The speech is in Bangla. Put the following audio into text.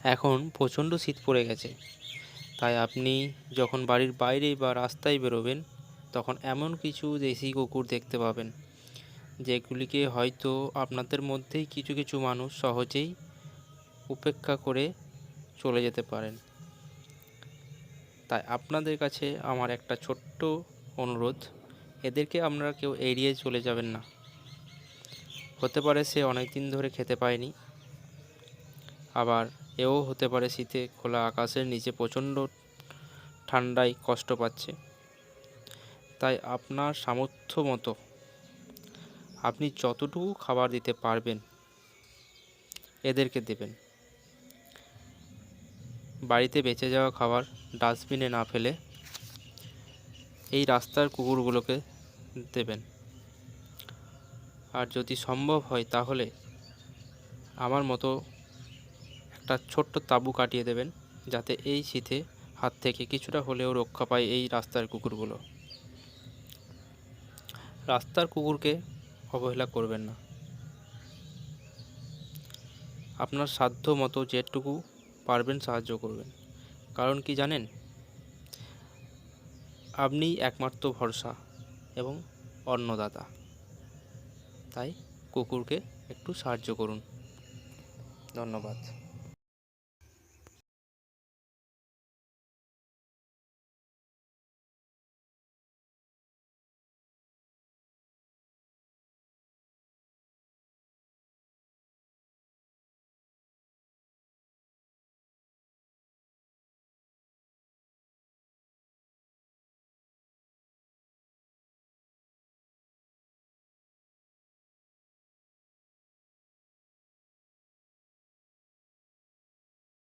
এখন প্রচণ্ড শীত পড়ে গেছে, তাই আপনি যখন বাড়ির বাইরে বা রাস্তায় বেরোবেন তখন এমন কিছু দেশি কুকুর দেখতে পাবেন যেগুলিকে হয়তো আপনাদের মধ্যেই কিছু কিছু মানুষ সহজেই উপেক্ষা করে চলে যেতে পারেন। তাই আপনাদের কাছে আমার একটা ছোট্ট অনুরোধ, এদেরকে আপনারা কেউ এড়িয়ে চলে যাবেন না। হতে পারে সে অনেক দিন ধরে খেতে পায়নি, আবার এও হতে পারে শীতে খোলা আকাশের নিচে প্রচণ্ড ঠান্ডায় কষ্ট পাচ্ছে। তাই আপনার সামর্থ্য মতো আপনি যতটুকু খাবার দিতে পারবেন এদেরকে দেবেন। বাড়িতে বেঁচে যাওয়া খাবার ডাস্টবিনে না ফেলে এই রাস্তার কুকুরগুলোকে দেবেন। আর যদি সম্ভব হয় তাহলে আমার মতো একটা ছোট্ট তাঁবু কাটিয়ে দেবেন, যাতে এই শীতে হাত থেকে কিছুটা হলেও রক্ষা পায় এই রাস্তার কুকুরগুলো। রাস্তার কুকুরকে অবহেলা করবেন না। আপনার সাধ্য মতো যেটুকু পারবেন সাহায্য করবেন। কারণ কি জানেন, আপনিই একমাত্র ভরসা এবং অন্নদাতা। তাই কুকুরকে একটু সাহায্য করুন। ধন্যবাদ।